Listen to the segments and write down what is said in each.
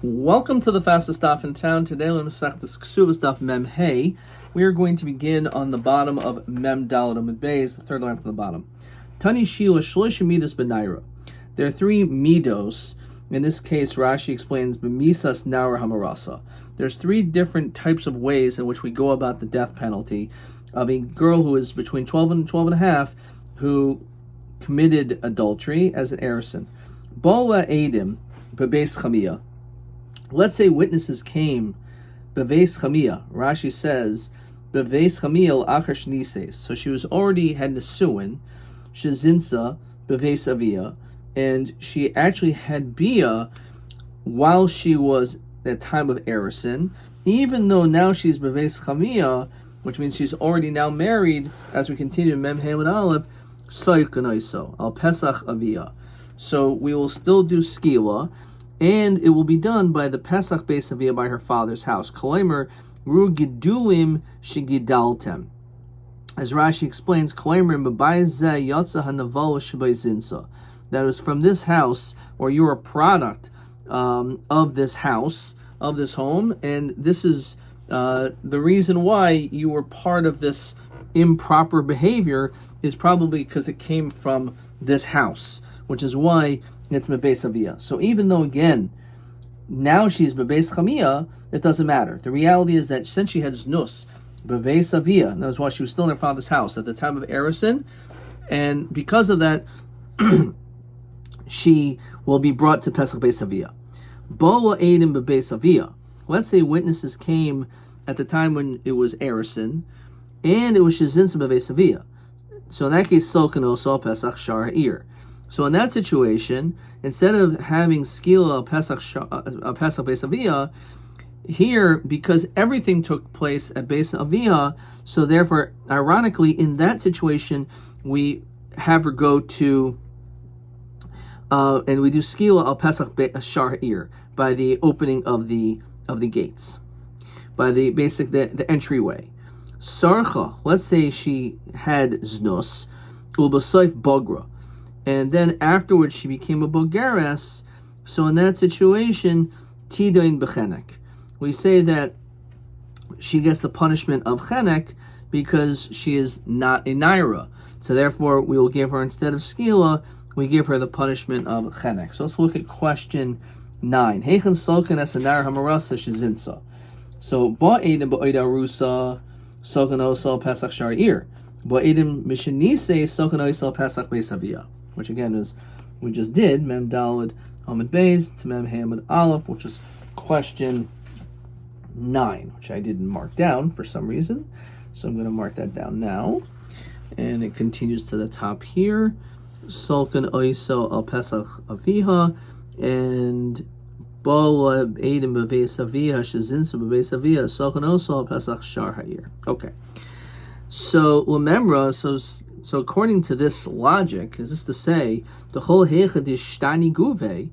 Welcome to the fastest daf in town. Today, we're going to Masechtas Ksuvas daf Mem Hey. We are going to begin on the bottom of Mem Daled Amud Beis, the third line from the bottom. Tani Shila Shlosh Midos Benaira. There are three midos. In this case, Rashi explains B'misas Naur Hamarasa. There's three different types of ways in which we go about the death penalty of a girl who is between 12 and 12 and a half who committed adultery as an arison. Bola Edim Bebeis Chamiyah. Let's say witnesses came, beveis chamiyah. Rashi says, beveis chamiyah achar shnises. So she was already had nesuin, shezinsa beveis aviyah, and she actually had bia while she was at time of erison. Even though now she's beveis chamiyah, which means she's already now married. As we continue in Mem Hamid Aleph, soykanoiso al pesach aviyah. So we will still do skila. And it will be done by the Pesach Beis Aviyah by her father's house. Kolemer ru gidulim shegidaltem. As Rashi explains, Kolemer b'bayzeh yatsa hanavala shebeizinsa. That is from this house, or you're a product of this house, of this home, and this is the reason why you were part of this improper behavior is probably because it came from this house, which is why it's Bebeis Aviyah. So even though, again, now she's Bebeis Chamiyah, it doesn't matter. The reality is that since she had Znus, Bebeis Aviyah, and that's why she was still in her father's house at the time of erison, and because of that, she will be brought to Pesach Beis Aviyah. Bola Eidim Bebeis Aviyah. Let's say witnesses came at the time when it was erison, and it was Shezinsa Bebeis Aviyah. So in that case, Solkan also Pesach Shar Ha'ir. So in that situation, instead of having skila Pesach Beis Aviyah, here, because everything took place at Beis Aviyah, so therefore, ironically, in that situation, we have her go to, and we do skila al Pesach Shar Ha'ir, by the opening of the gates, by the entryway. Sarcha, let's say she had znus, ulbasoif bogra, and then afterwards she became a bogeres. So in that situation, tidain bechenek. We say that she gets the punishment of chenek because she is not a naira. So therefore, we will give her, instead of skila, we give her the punishment of chenek. So let's look at question 9. Heichen solken es a nair hamarasa shezinsa. So ba'edim ba'oida rusa solken oso pesach shar'ir. Ba'edim mishenise solken oso pesach beis aviyah. Which again is, we just did, Mem Daled Amud Beis to Mem Hamid Aleph, which is question 9, which I didn't mark down for some reason. So I'm going to mark that down now. And it continues to the top here. Solkan Oiso Al Pesach Aviha, and Bola Eidim Beveis Aviyah, Shezinsa Beveis Aviyah, Solkan Oiso Al Pesach Shar Ha'ir. Okay. So, Lememra, so according to this logic, is this to say, the whole heichad is shtani guve,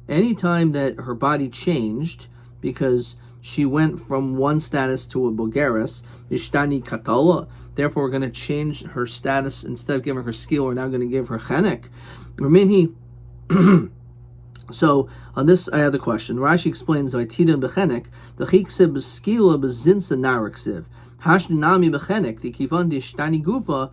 anytime that her body changed, because she went from one status to a bogeres, is shtani katola, therefore we're going to change her status, instead of giving her skill, we're now going to give her chenek. So, on this, I have the question. Rashi explains, Vaitida bechenek, the chiksib skila bezinsa naraksiv, hashnami bechenek, the kivan di shtani guva,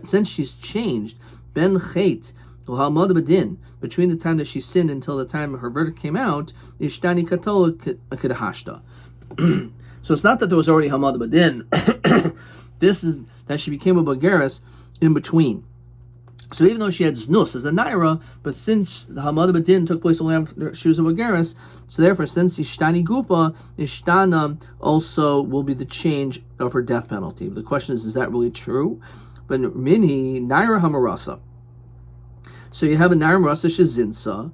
since she's changed, ben chait l'halmad b'din, between the time that she sinned until the time her verdict came out, ishtani katola kedahashta. So it's not that there was already halmad b'din. This is that she became a bogeres in between. So even though she had znus as a naira, but since the halmad b'din took place only after she was a bogeres, so therefore since ishtani gupa, ishtana also will be the change of her death penalty. But the question is that really true? But mini naira hamarasa. So you have a naira hamarasa shezinsa,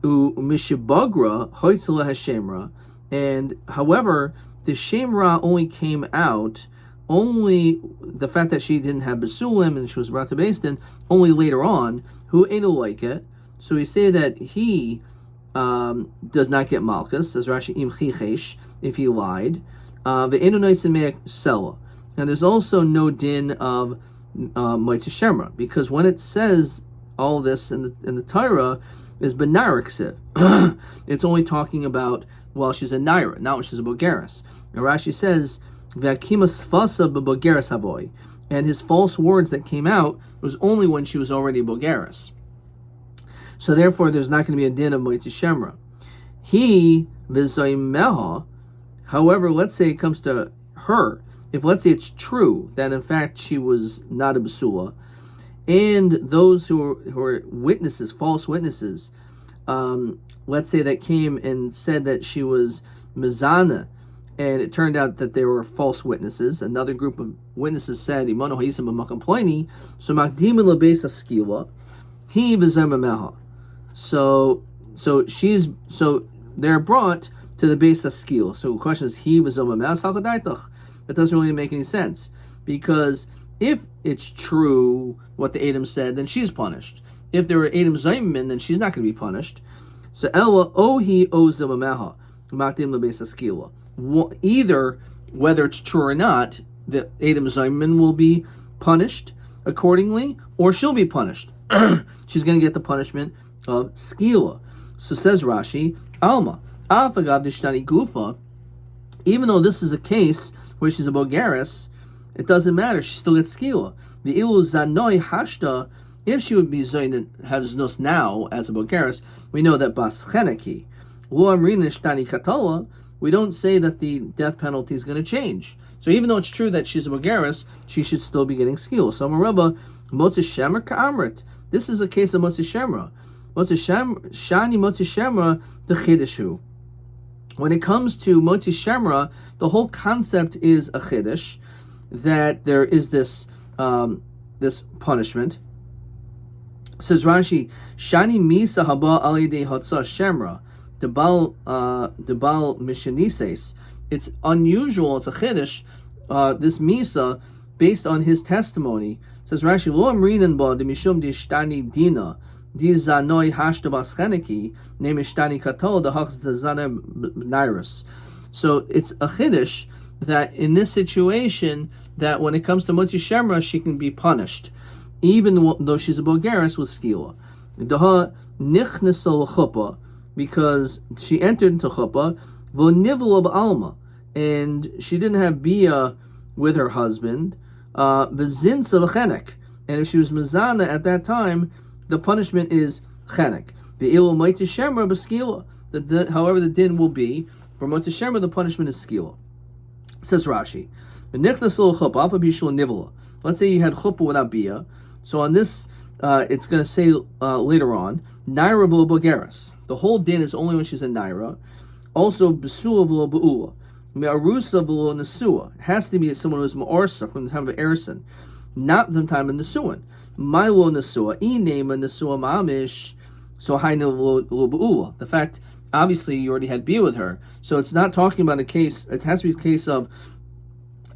mishibagra hoitzala hashemra, and however the shemra only came out, only the fact that she didn't have basulim and she was brought to Din only later on. Who ain't like it? So we say that he does not get malchus, as Rashi im chichesh, if he lied. The enonites and me'ek sela. And there's also no din of Moitzi Shemra, because when it says all this in the Torah, is benariksiv. It's only talking about while she's a naira, not when she's a bogeres. And Rashi says, "V'akima sfasa b'bogeres havoy," and his false words that came out was only when she was already a bogeres. So therefore, there's not going to be a din of moitzi shemra. He v'zoimeha. However, let's say it comes to her. If let's say it's true that in fact she was not a basula, and those who are witnesses, false witnesses, let's say that came and said that she was mizana, and it turned out that they were false witnesses. Another group of witnesses said, "Imano ha'isam b'makom so makdim lebeis askila, he v'zemameha." So they're brought to the base askil. So the question is, he v'zemameha salchadaitach. That doesn't really make any sense, because if it's true what the Adam said, then she's punished. If there were Adam Zayman, then she's not going to be punished. So Ella ohi ozemameha makdim lebeis askila. Either, whether it's true or not, the Adam Zayman will be punished accordingly, or she'll be punished. She's going to get the punishment of skila. So says Rashi, Alma, afagav dishtani gufa, even though this is a case where she's a bogeres, it doesn't matter, she still gets skila. The ilu zanoi hashta, if she would be zoyin haznos now as a bogeres, we know that bascheneki, lo amrin ishtani katola, we don't say that the death penalty is going to change. So even though it's true that she's a bogeres, she should still be getting skila. So Marabba, motzei shemer ka'amrit. This is a case of motzei shemra. Shani motzei shemra the chidishu. When it comes to motzei shemra, the whole concept is a chiddush, that there is this punishment. Says Rashi, Shani misa haba alidei hatza shemra debal mishanises. It's unusual. It's a chiddush. This misa, based on his testimony, says Rashi, lo amrinan ba de mishum de shtani dina di zanoi hashta bascheneki name shtani katol the hachs the zana nairus. So it's a chiddush that in this situation, that when it comes to motzei shemra, she can be punished, even though she's a bogeres with skila. Daha nichnesa l'chuppah, because she entered into chuppah, v'nivla b'alma, and she didn't have bia with her husband, v'zinsa v'chenek, and if she was mizana at that time, the punishment is chenek. V'ilu motzei shemra b'skila. However, the din will be for motzei shemra, the punishment is skila. Says Rashi, let's say you had chuppah without bia. So on this, it's going to say later on, naira v'lo bogeres. The whole din is only when she's a naira. Also, besua v'lo be'ula. Me'arusa v'lo nesua. It has to be someone who's ma'orsa from the time of erison, not from the time of nesuin. Ma'lo nesua, inema nesua ma'amish. So haina v'lo be'ula. The fact, obviously, you already had bia with her. So it's not talking about a case, it has to be a case of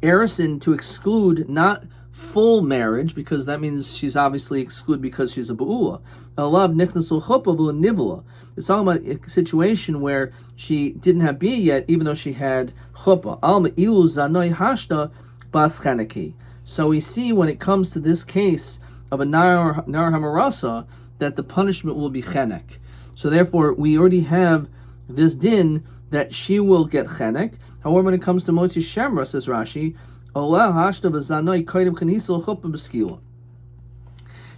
erison to exclude not full marriage, because that means she's obviously excluded because she's a ba'ula. Alav nichnasul chuppah v'lo nivla. It's talking about a situation where she didn't have bia yet, even though she had chuppah. Alma ilu zanoi hashta baschaneki. So we see when it comes to this case of a nar hamarasa that the punishment will be chenek. So therefore, we already have this din that she will get chenek. However, when it comes to motzei shemra, says Rashi,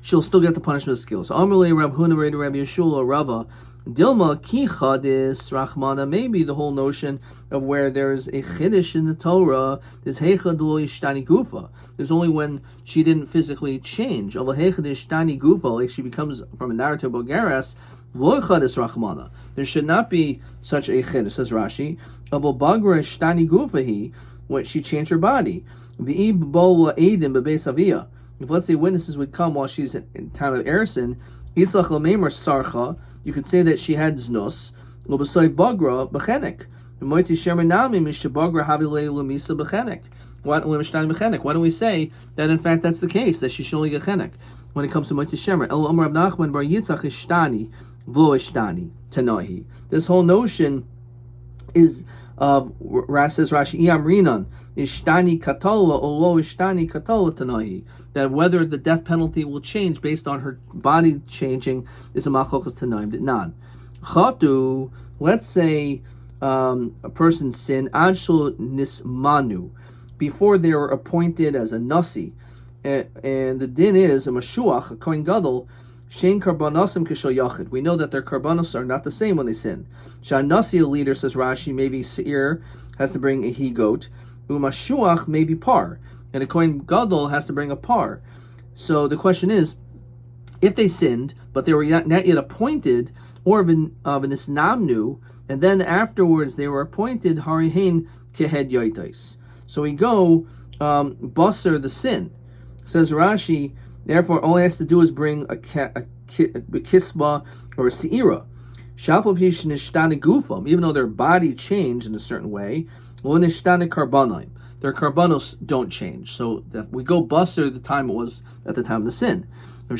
she'll still get the punishment of skill. So Amalei Rav Huna Rabbi Yeshua Rava Dilma ki chadis rachmana. Maybe the whole notion of where there's a chiddush in the Torah is heichad lo ishtani gufa. There's only when she didn't physically change. Of heichad ishtani gufa, like she becomes from a naira to a bogeres, lo chadis rachmana. There should not be such a chiddush, says Rashi. Of bagra ishtani gufa he, when she changed her body. V'ib bo edim bebeis aviyah. If let's say witnesses would come while she's in time of erison, Islach l'meimer sarcha, you could say that she had znos, l'b'soy bagra b'chenek. Moitzi shemer nami mishabagra havilei l'misa b'chenek. Why don't we say that in fact that's the case, that she should only get chenek when it comes to moitzi shemer? El Omer Rav Nachman bar Yitzchak ishtani v'lo ishtani tanohi. This whole notion is says Rashi Iamrinan Ishtani Katola Olo Ishtani Katola Tanahi, that whether the death penalty will change based on her body changing is a Machlokas Tanaim Ditnan. Chatu, let's say a person sinned Adshul Nismanu, before they were appointed as a nasi, and the din is a Mashuach, a Kohen Gadol, Shein Karbanosim Kishal Yachid. We know that their karbanos are not the same when they sin. Shanasi, a leader, says Rashi, maybe Seir has to bring a he-goat. Umashuach may be par. And a Kohen Gadol has to bring a par. So the question is, if they sinned, but they were not yet appointed, or v'nisnamnu, and then afterwards they were appointed, harihin kehed yoitais. So we go, basar the sin. Says Rashi, therefore, all he has to do is bring a kisba or a seira. Even though their body changed in a certain way, their karbanos don't change. So that we go basar the time it was at the time of the sin. So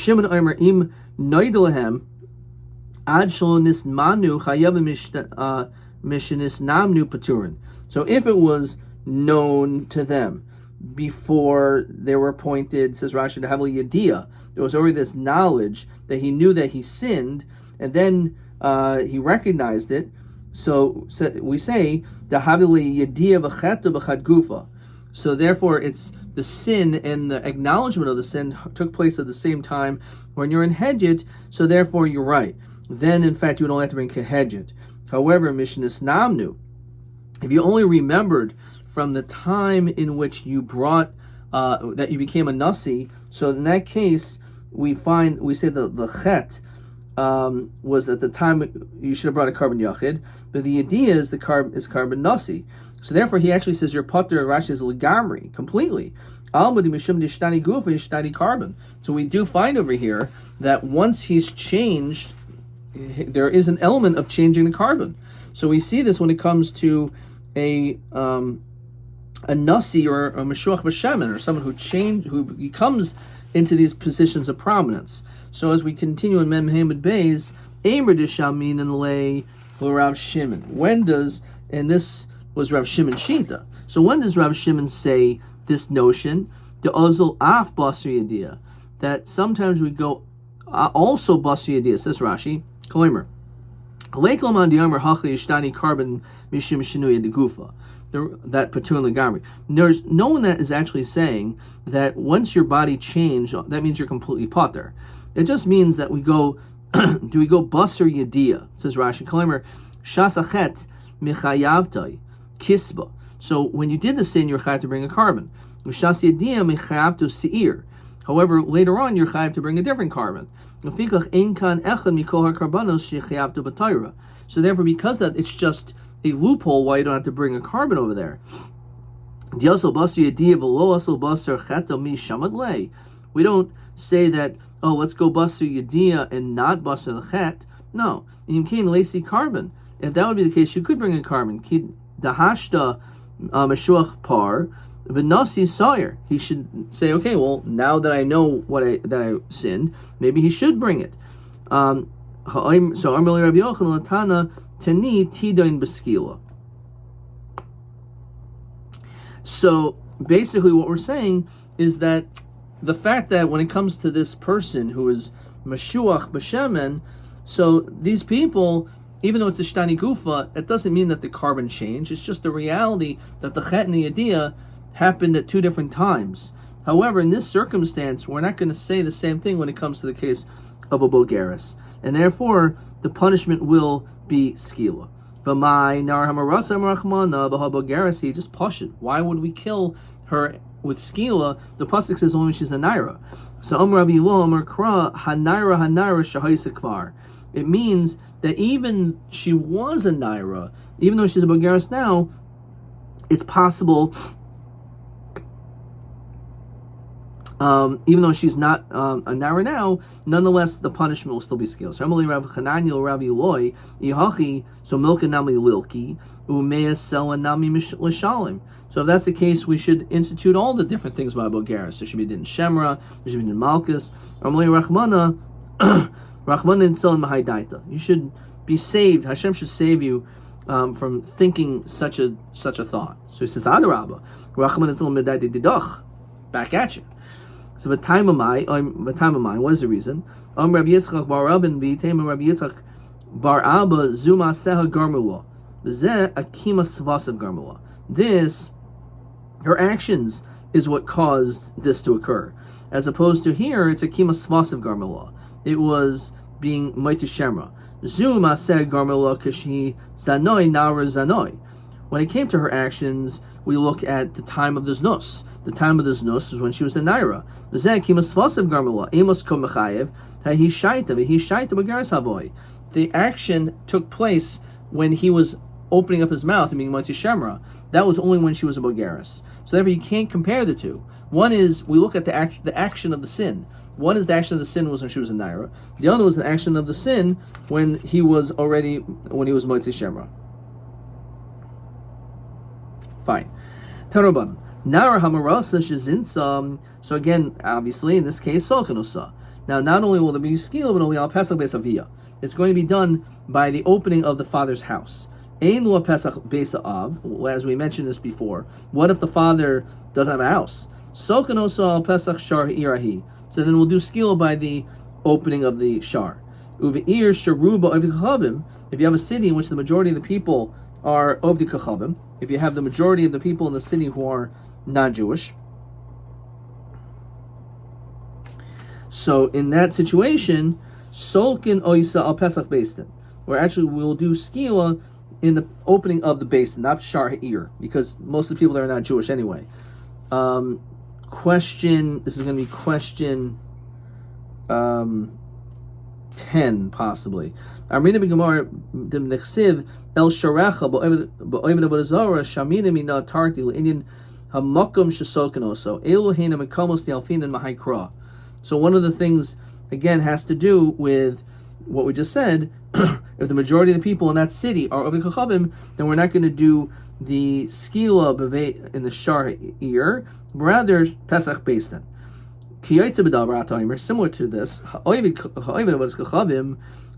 if it was known to them before they were appointed, says Rashi, to have a yediyah, there was already this knowledge that he knew that he sinned, and then he recognized it. So we say the havili yediyah v'cheta b'chad gufa. So therefore, it's the sin and the acknowledgement of the sin took place at the same time when you're in hedjit. So therefore, you're right. Then, in fact, you don't have to bring kehedjit. However, mishnah namnu, if you only remembered from the time in which you brought that you became a nasi, so in that case we say that the chet was at the time you should have brought a carbon yachid, but the idea is carbon nasi. So therefore he actually says your pater Rashi is legamri completely. Carbon. So we do find over here that once he's changed, there is an element of changing the carbon. So we see this when it comes to a nasi or a meshuach b'shemen, or someone who becomes into these positions of prominence. So as we continue in Mem Hamid Beis, Eimer d'Shamin and Lei Rav Shimon. When does, and this was Rav Shimon Shita, so when does Rav Shimon say this notion, the Ozil af Basri Yediyah, that sometimes we go also Basri Yediyah, says Rashi, Koimer. Carbon mishim shinui de gufa. That patun legamri. There's no one that is actually saying that once your body changed, that means you're completely pater. It just means that we go, do we go basar yediyah? Says Rashi, Koimer shasachet michayavtai kisba. So when you did the sin, you're chayav to bring a carbon. Shas yediyah michayav to seir. However, later on, you're chayav to bring a different carbon. So therefore, because that it's just a loophole why you don't have to bring a carbon over there. We don't say that, oh, let's go basar yediyah and not basar the chet. No, carbon. If that would be the case, you could bring a carbon. Dahashta meshuach par. But nasi sawyer, he should say, okay, well, now that I know that I sinned, maybe he should bring it. So Amrli Rabbi Yochanan Latana Tani Tidain Beskila. So basically, what we're saying is that the fact that when it comes to this person who is Mashuach B'Shemen, so these people, even though it's a Shtani Gufa, it doesn't mean that the carbon changed. It's just the reality that the Chet and the Yediyah happened at two different times. However, in this circumstance, we're not going to say the same thing when it comes to the case of a bogeris, and therefore the punishment will be skila. He just push it. Why would we kill her with skila? The pasuk says only she's a naira. So it means that even she was a naira, even though she's a bogeris now, it's possible. Even though she's not a nara now, nonetheless the punishment will still be scaled. So Emily Rav Chananiel Rav Eloi Ihachi so Milka Nami Lilki Umeya Sela Nami Lishalim. So if that's the case, we should institute all the different things about Bogeris. There should be din Shemra, there should be din Malchus. Emily Rachmana Rachmana and Sela Mahaidaita. You should be saved. Hashem should save you from thinking such a thought. So he says, Adarabba, back at you. So the time of mine, what is the reason? Rabbi Yitzchak bar Rabin v'yitem Rabbi Yitzchak bar Abba zuma seha garmula. V'zeh akima svasav garmula. This, her actions, is what caused this to occur. As opposed to here, it's akima svasav garmula. It was being mighty shemra. Zuma seha garmula kashi zanoi nara zanoi. When it came to her actions, we look at the time of the znus. The time of the znus is when she was the naira. The action took place when he was opening up his mouth and being Mati Shemra. That was only when she was a Bogaris. So therefore you can't compare the two. One is, we look at the action of the sin. One is the action of the sin was when she was a naira. The other was the action of the sin when he was Mati Shemra. Fine. Taraban. Nara hamarasa shezinsa. So again, obviously, in this case, solkanosa. Now, not only will there be skill, but only al pesach beisavia. It's going to be done by the opening of the father's house. Ein lo pesach beisav. As we mentioned this before, what if the father doesn't have a house? Solkanosa al pesach shar irahi. So then we'll do skill by the opening of the shar. Uveir sharuba of the kachavim. If you have a city in which the majority of the people are of the kachavim, if you have the majority of the people in the city who are non-Jewish, so in that situation, solkin oisa al pesach beistin, where actually we'll do skila in the opening of the beistin, not shar ha'ir, because most of the people there are not Jewish anyway. This is going to be question 10 possibly. Armina b'gemar dem nechsiv el sharecha ba'oived abodazara shamina mina tarti l'inyan hamakom shesolken oso elu heina mekomos nialfin and mahaykra. So one of the things again has to do with what we just said. If the majority of the people in that city are of the kachavim, then we're not going to do the skila b'vei in the shar ear, but rather pesach beistan. Similar to this,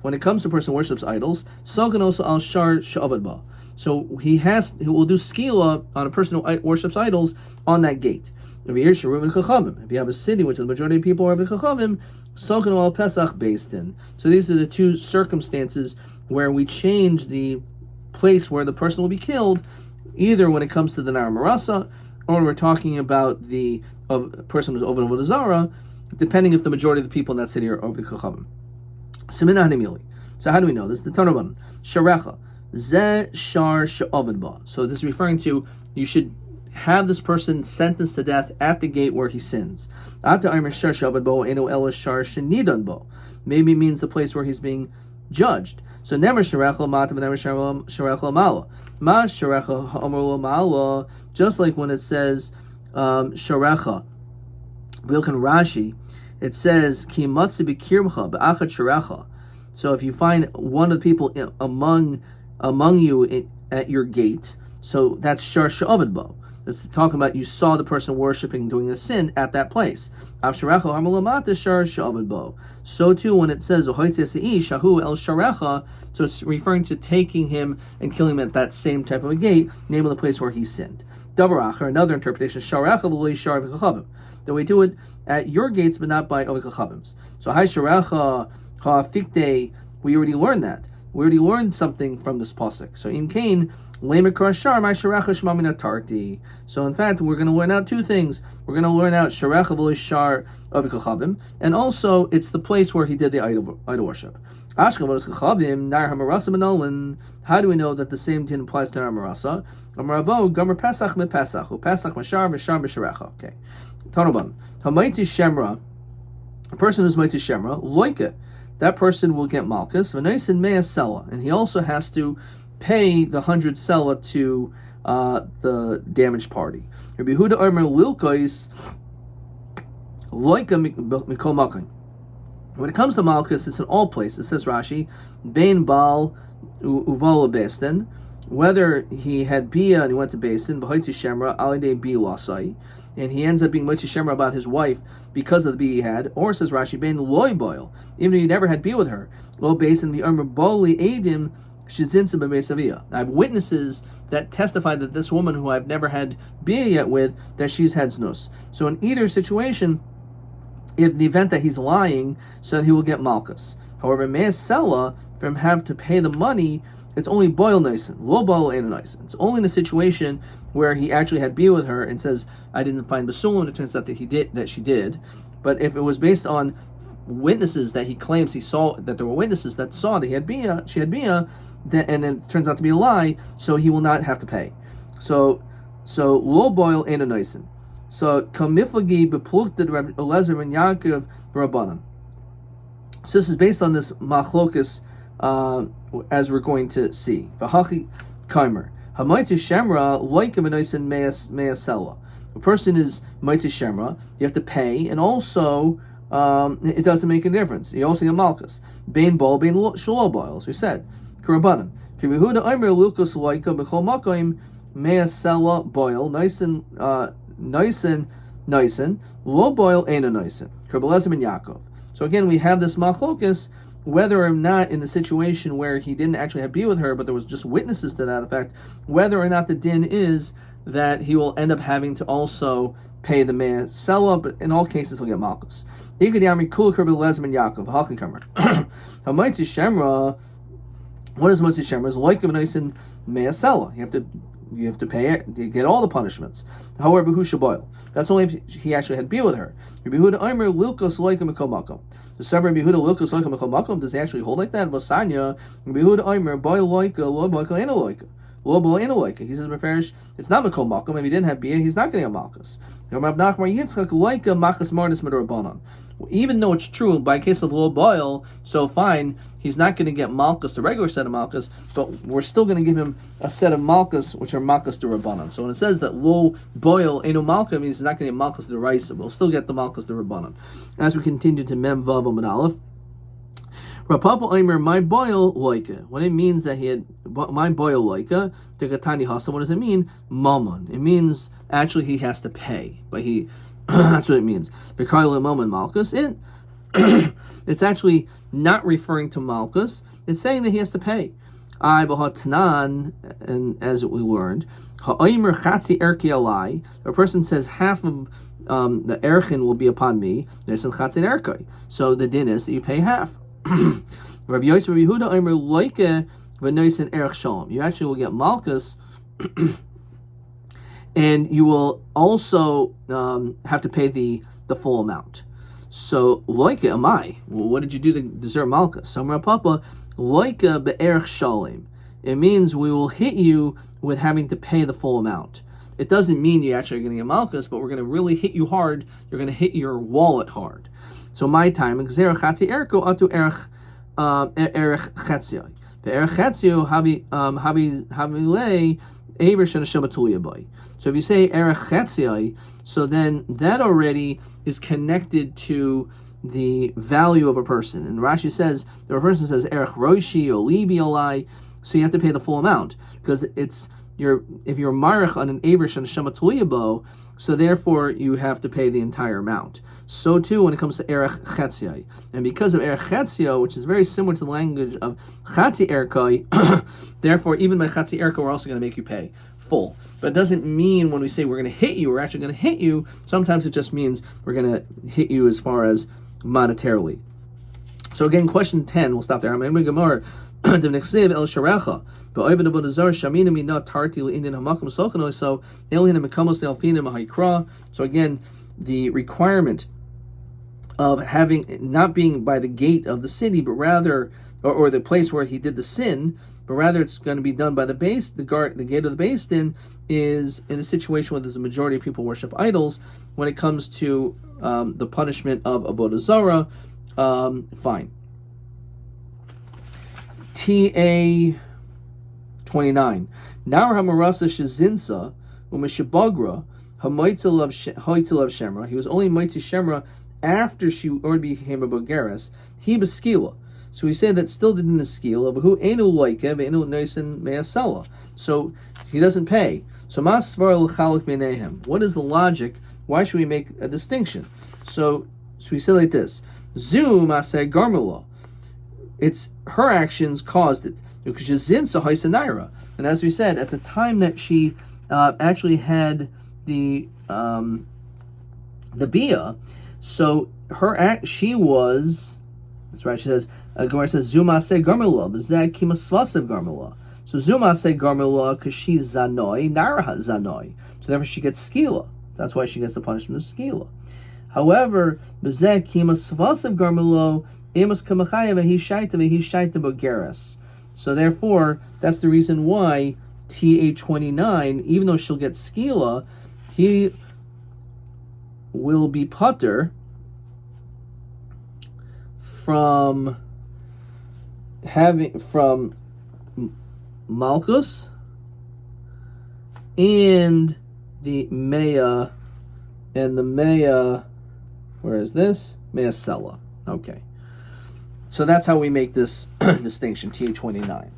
when it comes to a person who worships idols, so he will do skila on a person who worships idols on that gate. If you have a city which the majority of people are the Chachavim, pesach beistin. So these are the two circumstances where we change the place where the person will be killed, either when it comes to the Nar Marasa, or when we're talking about a person who's over the Zara, depending if the majority of the people in that city are over the Chachavim. So how do we know this? The Tanaban Sharecha Ze Shar She'ovid Ba. So this is referring to, you should have this person sentenced to death at the gate where he sins. Maybe it means the place where he's being judged. So Nemer Sharecha Mata Nemer Sharecha Mala. Ma Sharecha Ha'amr Mala. Just like when it says Sharecha. We look in Rashi, it says Ki Matzi B'Kircha B'Achat Sharecha. So if you find one of the people among you at your gate, so that's Shar She'ovid Bo. It's talking about you saw the person worshiping, doing a sin at that place. So too, when it says Shahu El Sharecha, so it's referring to taking him and killing him at that same type of a gate, name of the place where he sinned. Another interpretation, that we do it at your gates, but not by Ovik Chavims. So Hai Sharecha Ha'afikte, we already learned that. We already learned something from this pasuk. So in Cain, so in fact, we're going to learn out two things. We're going to learn out Sharecha v'lo shar of Kachavim, and also it's the place where he did the idol worship. How do we know that the same thing applies to Nar Marasa? Okay. Tanoban. Hamaiti Shemra, a person who's Maiti Shemra, loike, that person will get Malchus, v'naisin mea sela, and he also has to pay the 100 sela to the damaged party. Rabbi Yehuda Omer Lilkois loika mikol makan. When it comes to Malchus, it's in all places. It says Rashi, Bein Baal Uvala Besten, whether he had Bia and he went to Besten, B'haitzi Shemra, Alidei Bi Lasai, and he ends up being Moitzi Shemra about his wife because of the Bia he had, or says Rashi, Bein Loi Boil, even if he never had Bia with her, Lo Besten, the Omer Boli Edim, I have witnesses that testify that this woman who I've never had bia yet with, that she's had znus. So in either situation, in the event that he's lying, so that he will get malchus. However, me'asela, for him have to pay the money, it's only boil nisen, lo boil ain't nisen. It's only in the situation where he actually had bia with her and says, I didn't find basulim, it turns out that she did. But if it was based on witnesses that he claims he saw, that there were witnesses that saw that she had bia, and it turns out to be a lie, so he will not have to pay. So lo boil ain't nisen. So kamiflagi beplukted Rabbi Elazar and Yaakov Rabbanan. So this is based on this machlokas, as we're going to see. V'hachi kaimer hamayti shemra loikem enoisen measela. A person is mayti shemra, you have to pay, and also it doesn't make a difference. You also get malchus. Bein bol, bein shelo bol, as we said. Karabanan. Kibihuda Omer Lukas Loika Bechol Makoim Measela Boil Nisen Lo Boil Aina Nisen Kerbelezim and Yaakov. So again, we have this machlokas whether or not in the situation where he didn't actually have bia with her, but there was just witnesses to that effect, whether or not the din is that he will end up having to also pay the measela, but in all cases he'll get malchus. Igad Kula Kerbelezim and Yaakov Hachi Kamer Hamaitzi Shemra. What is Motzi Shemer? Is like of nice and measela. You have to pay it. You get all the punishments. However, who should boil? That's only if he actually had bia with her. Yehuda Omer Lilkos Loikem Mikol Makom. The Sever Yehuda Lilkos Loikem Mikol Makom. Does he actually hold like that? Vasanya Yehuda Omer Boil Loika Lo Boil Ena Loika Lo Boil Ena Loika. He says Beferish, it's not Mikol Makom. If he didn't have bia, he's not getting a malchus. Even though it's true by case of low boil, so fine, he's not going to get malchus, the regular set of malchus, but we're still going to give him a set of malchus, which are malchus de rabbanan. So when it says that low boil eno malchus, means he's not going to get malchus de raisa, we'll still get the malchus de rabbanan. As we continue to mem vav amud aleph, Rapapa Omer, my boil loika. When it means that he had my boil loika, tegatani hasam, what does it mean? Mammon. It means actually he has to pay, but he that's what it means. Because mammon malchus, it's actually not referring to malchus. It's saying that he has to pay. I b'hatanan, and as we learned, ha'omer chatzi erki alai. A person says half of the erchin will be upon me. There's some chatzi erkai. So the din is that you pay half. Rabbi Yosef, Rabbi Yehuda, Omer loike v'noisen erech shalom. You actually will get malchus, and you will also have to pay the full amount. So loike amai. Well, what did you do to deserve malchus? So Papa loike be'erech shalom. It means we will hit you with having to pay the full amount. It doesn't mean you actually are going to get malchus, but we're going to really hit you hard. You're going to hit your wallet hard. So my time, gzera chatzi erko atu erech chatzio. The erech chatzio havi lei aver shenashema tulia boy. So if you say erech chatzio, so then that already is connected to the value of a person. And Rashi says, the person says erech roishi or libi alai, so you have to pay the full amount because if you're marich on an aver shenashema tulia bo, so therefore you have to pay the entire amount. So too when it comes to erech chatziyai. And because of erech chatzio, which is very similar to the language of chatzi erkai, therefore even by chatzi erkai we're also going to make you pay full. But it doesn't mean when we say we're going to hit you, we're actually going to hit you. Sometimes it just means we're going to hit you as far as monetarily. So again, question 10, we'll stop there. I'm going to Gemara. So again, the requirement of having not being by the gate of the city, but rather, or the place where he did the sin, but rather it's going to be done by the base. The gate of the base din is in a situation where there's a majority of people worship idols. When it comes to the punishment of avodah zarah, fine. TA 29. Nar hamarasa shezinsa umishabagra hamoitzel of shemra. He was only moitzi shemra after she already became a bogeres. He beskila. So he said that still didn't the skill of who enu loike ve'enu noisen measela. So he doesn't pay. So masvar l'chalik b'neihem. What is the logic? Why should we make a distinction? So we say like this: Zu maseh garmula. It's her actions caused it. And as we said, at the time that she actually had the bia, so she was. That's right. She says, Gemara says, Zuma se garmela, b'zeh kimas slasev garmela. So Zuma se garmela because she's zanoi, Nara zanoi. So therefore she gets skila. That's why she gets the punishment of skila. However, b'zeh kimas slasev garmela, emas kamachaya v'hi shaita bogeres. So therefore, that's the reason why TA29, even though she'll get skila, he will be putter from Malchus and the Mea, where is this? Mea Sella. Okay. So that's how we make this distinction, TA29.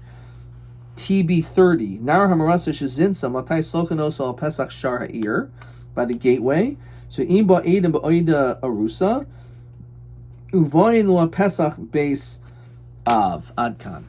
TB30. Nar hamarasa shezinsa matai sokanos al pesach shar ha'ir, by the gateway. So im ba'edim ba'oida arusa, uvoyin la pesach base av adkan.